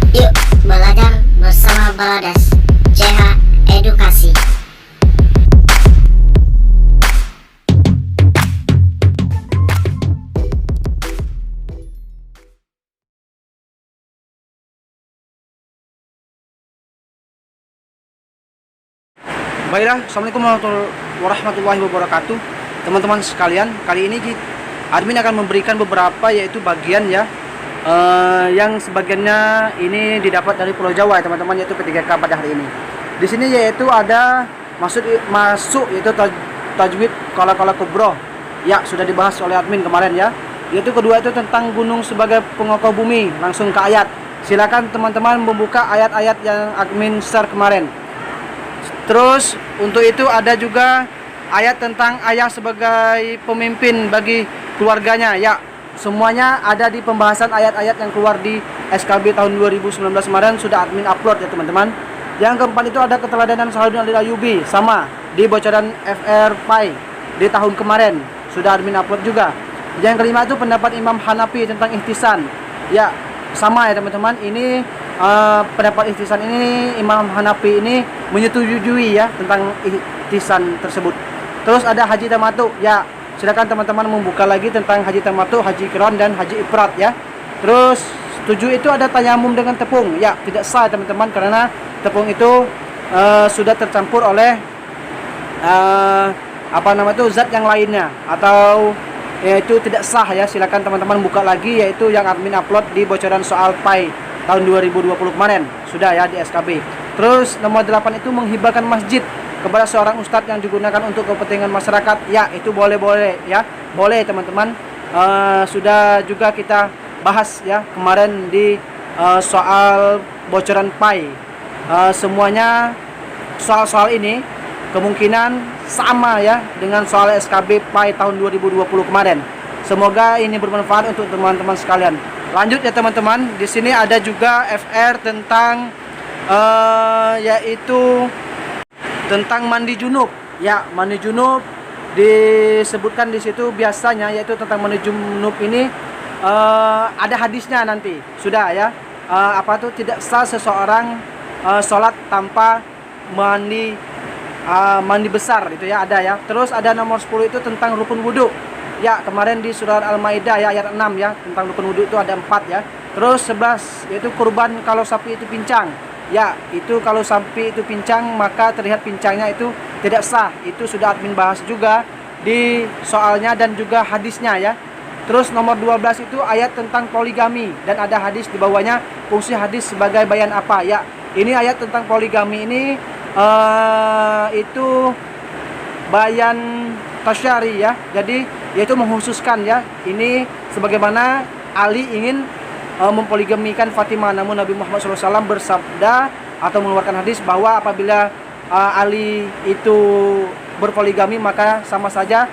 Yuk belajar bersama Baladas CH Edukasi. Baiklah, Assalamualaikum warahmatullahi wabarakatuh. Teman-teman sekalian, kali ini admin akan memberikan beberapa yaitu bagian ya, yang sebagiannya ini didapat dari Pulau Jawa ya teman-teman, yaitu P3K pada hari ini. Di sini yaitu ada masuk yaitu tajwid qala kubro. Ya, sudah dibahas oleh admin kemarin ya. Yaitu kedua itu tentang gunung sebagai pengokoh bumi, langsung ke ayat. Silakan teman-teman membuka ayat-ayat yang admin share kemarin. Terus untuk itu ada juga ayat tentang ayah sebagai pemimpin bagi keluarganya. Ya, semuanya ada di pembahasan ayat-ayat yang keluar di SKB tahun 2019 kemarin, sudah admin upload ya teman-teman. Yang keempat itu ada keteladanan Salahuddin Al-Ayyubi, sama di bocoran FR Pai di tahun kemarin, sudah admin upload juga. Yang kelima itu pendapat Imam Hanafi tentang ihtisan. Ya, sama ya teman-teman, ini pendapat ihtisan ini Imam Hanafi ini menyetujui ya tentang ihtisan tersebut. Terus ada haji tamattu. Ya, silakan teman-teman membuka lagi tentang haji tamattu, haji qiran dan haji ifrad ya. Terus 7 itu ada tayamum dengan tepung. Ya, tidak sah teman-teman karena tepung itu sudah tercampur oleh zat yang lainnya, atau yaitu tidak sah ya. Silakan teman-teman buka lagi yaitu yang admin upload di bocoran soal PAI tahun 2020 kemarin, sudah ya di SKB. Terus nomor 8 itu menghibahkan masjid kepada seorang ustadz yang digunakan untuk kepentingan masyarakat. Ya, itu boleh ya, boleh teman-teman. Sudah juga kita bahas ya kemarin di soal bocoran PAI. Semuanya soal-soal ini kemungkinan sama ya dengan soal SKB PAI tahun 2020 kemarin. Semoga ini bermanfaat untuk teman-teman sekalian. Lanjut ya teman-teman, di sini ada juga FR tentang yaitu tentang mandi junub. Ya, mandi junub disebutkan di situ biasanya yaitu tentang mandi junub ini ada hadisnya nanti. Sudah ya. Tidak sah seseorang sholat tanpa mandi besar itu ya, ada ya. Terus ada nomor 10 itu tentang rukun wudhu. Ya, kemarin di surat Al-Maidah ya ayat 6 ya, tentang rukun wudhu itu ada 4 ya. Terus 11 yaitu kurban kalau sapi itu pincang. Ya, itu kalau sapi itu pincang maka terlihat pincangnya itu tidak sah. Itu sudah admin bahas juga di soalnya dan juga hadisnya ya. Terus nomor 12 itu ayat tentang poligami dan ada hadis di bawahnya, fungsi hadis sebagai bayan apa ya. Ini ayat tentang poligami ini itu bayan tasyari ya. Jadi yaitu menghususkan ya. Ini sebagaimana Ali ingin mempoligamikan Fatimah, namun Nabi Muhammad SAW bersabda atau mengeluarkan hadis bahwa apabila Ali itu berpoligami maka sama saja,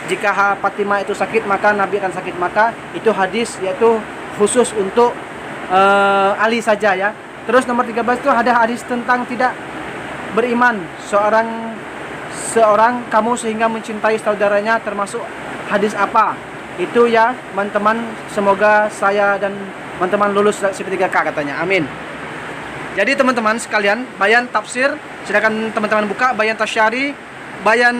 jika Fatimah itu sakit maka Nabi akan sakit. Maka itu hadis yaitu khusus untuk Ali saja ya. Terus nomor 13 itu ada hadis tentang tidak beriman seorang kamu sehingga mencintai saudaranya, termasuk hadis apa itu ya teman-teman. Semoga saya dan teman-teman lulus P3K katanya, amin. Jadi teman-teman sekalian, bayan tafsir silakan teman-teman buka, bayan tasyari, bayan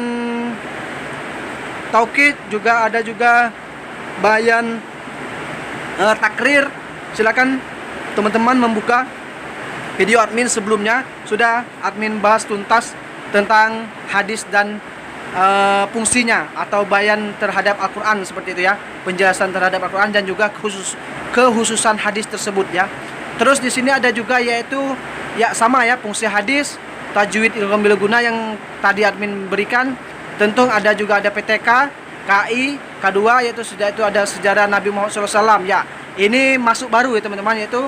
taukid, juga ada juga bayan takrir. Silakan teman-teman membuka video admin sebelumnya, sudah admin bahas tuntas tentang hadis dan fungsinya atau bayan terhadap Al-Quran seperti itu ya, penjelasan terhadap Al-Quran dan juga kekhususan hadis tersebut ya. Terus di sini ada juga yaitu ya sama ya, fungsi hadis, tajwid ilmu guna yang tadi admin berikan. Tentu ada juga ada PTK, KI, K2 yaitu sudah itu ada sejarah Nabi Muhammad SAW ya. Ini masuk baru ya teman-teman, yaitu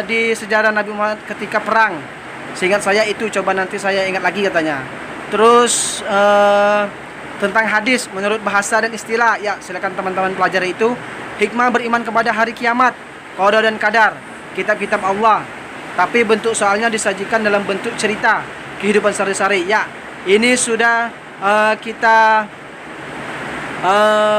di sejarah Nabi Muhammad ketika perang. Seingat saya itu, coba nanti saya ingat lagi katanya. Terus tentang hadis menurut bahasa dan istilah ya, silakan teman-teman pelajari itu. Hikmah beriman kepada hari kiamat, qada dan qadar, kitab-kitab Allah, tapi bentuk soalnya disajikan dalam bentuk cerita kehidupan sehari-hari ya. Ini sudah kita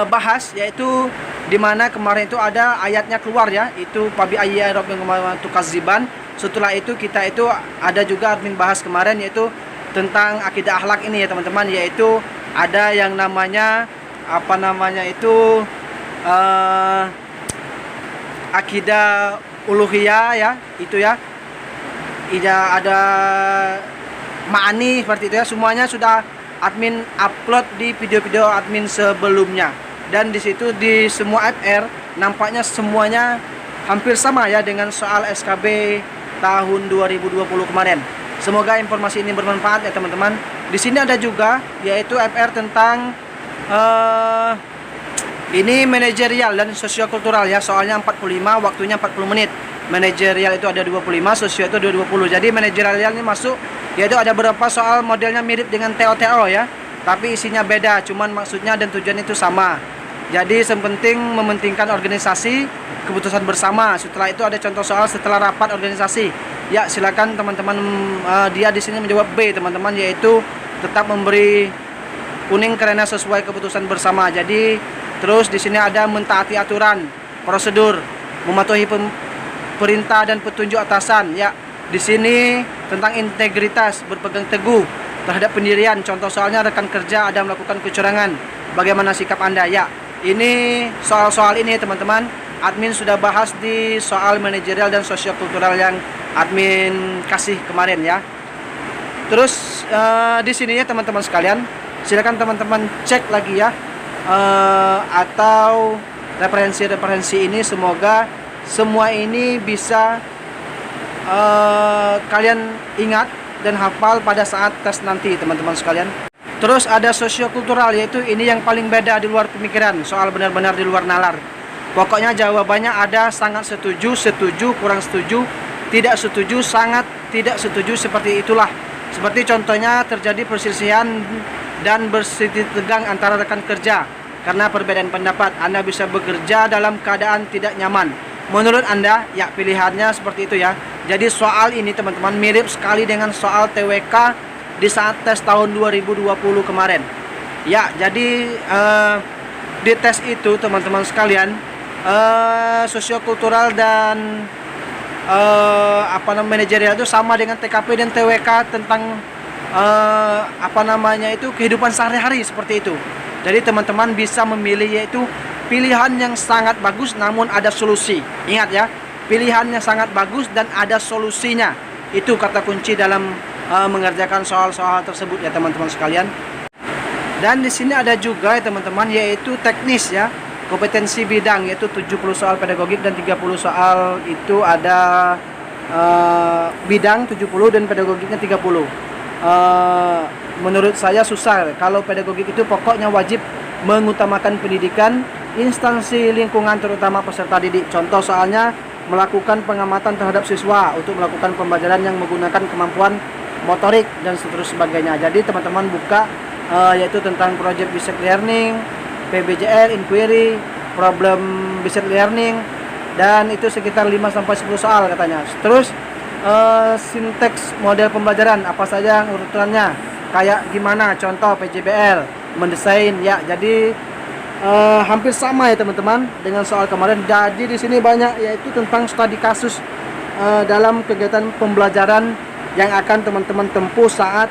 bahas, yaitu dimana kemarin itu ada ayatnya keluar ya, itu Fabi ayyi rabbikuma tukadziban. Setelah itu kita itu ada juga admin bahas kemarin, yaitu tentang akidah akhlak ini ya teman-teman, yaitu ada yang namanya akidah uluhiyah ya, itu ya. Ada ma'ani seperti itu ya. Semuanya sudah admin upload di video-video admin sebelumnya. Dan di situ di semua FR nampaknya semuanya hampir sama ya dengan soal SKB tahun 2020 kemarin. Semoga informasi ini bermanfaat ya teman-teman. Di sini ada juga yaitu FR tentang ini manajerial dan sosiokultural ya. Soalnya 45, waktunya 40 menit. Manajerial itu ada 25, sosio itu 20. Jadi manajerial ini masuk, yaitu ada beberapa soal modelnya mirip dengan TOTO ya, tapi isinya beda, cuman maksudnya dan tujuan itu sama. Jadi sepenting mementingkan organisasi, keputusan bersama. Setelah itu ada contoh soal setelah rapat organisasi. Ya, silakan teman-teman, dia di sini menjawab B teman-teman, yaitu tetap memberi kuning karena sesuai keputusan bersama. Jadi terus di sini ada mentaati aturan, prosedur, mematuhi perintah dan petunjuk atasan. Ya, di sini tentang integritas, berpegang teguh terhadap pendirian. Contoh soalnya rekan kerja ada melakukan kecurangan, bagaimana sikap Anda? Ya, ini soal-soal ini teman-teman admin sudah bahas di soal manajerial dan sosiokultural yang admin kasih kemarin ya. Terus di sini ya teman-teman sekalian, silakan teman-teman cek lagi ya, atau referensi-referensi ini. Semoga semua ini bisa kalian ingat dan hafal pada saat tes nanti teman-teman sekalian. Terus ada sosiokultural, yaitu ini yang paling beda di luar pemikiran, soal benar-benar di luar nalar. Pokoknya jawabannya ada sangat setuju, setuju, kurang setuju, tidak setuju, sangat tidak setuju, seperti itulah. Seperti contohnya terjadi perselisihan dan bersiti tegang antara rekan kerja karena perbedaan pendapat. Anda bisa bekerja dalam keadaan tidak nyaman. Menurut Anda, ya pilihannya seperti itu ya. Jadi soal ini teman-teman mirip sekali dengan soal TWK di saat tes tahun 2020 kemarin. Ya, jadi di tes itu teman-teman sekalian, sosiokultural dan manajerial itu sama dengan TKP dan TWK tentang kehidupan sehari-hari seperti itu. Jadi teman-teman bisa memilih, yaitu pilihan yang sangat bagus namun ada solusi. Ingat ya, pilihannya sangat bagus dan ada solusinya. Itu kata kunci dalam mengerjakan soal-soal tersebut ya teman-teman sekalian. Dan di sini ada juga ya teman-teman, yaitu teknis ya, kompetensi bidang, yaitu 70 soal pedagogik dan 30 soal itu ada bidang 70 dan pedagogiknya 30. Menurut saya susah. Kalau pedagogik itu pokoknya wajib mengutamakan pendidikan, instansi lingkungan terutama peserta didik. Contoh soalnya melakukan pengamatan terhadap siswa untuk melakukan pembelajaran yang menggunakan kemampuan motorik dan seterusnya sebagainya. Jadi teman-teman buka yaitu tentang project based learning, PBJL, inquiry, problem based learning, dan itu sekitar 5-10 soal katanya. Terus sinteks model pembelajaran apa saja urutannya, kayak gimana, contoh PJBL, mendesain ya. Jadi hampir sama ya teman-teman dengan soal kemarin. Jadi di sini banyak yaitu tentang studi kasus dalam kegiatan pembelajaran yang akan teman-teman tempuh saat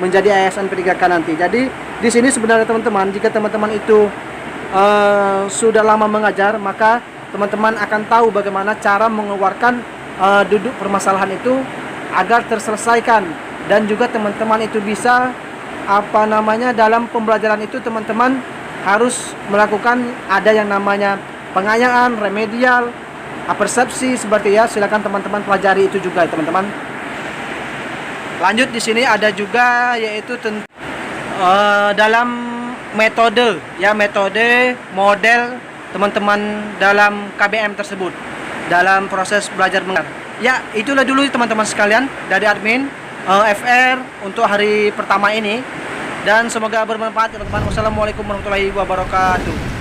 menjadi ASN P3K nanti. Jadi di sini sebenarnya teman-teman, jika teman-teman itu sudah lama mengajar, maka teman-teman akan tahu bagaimana cara mengeluarkan duduk permasalahan itu agar terselesaikan. Dan juga teman-teman itu bisa dalam pembelajaran itu teman-teman harus melakukan ada yang namanya pengayaan, remedial, persepsi seperti ya. Silakan teman-teman pelajari itu juga ya teman-teman. Lanjut di sini ada juga yaitu dalam metode ya, metode model teman-teman dalam KBM tersebut dalam proses belajar mengajar. Ya, itulah dulu teman-teman sekalian dari admin FR untuk hari pertama ini, dan semoga bermanfaat teman-teman. Wassalamualaikum warahmatullahi wabarakatuh.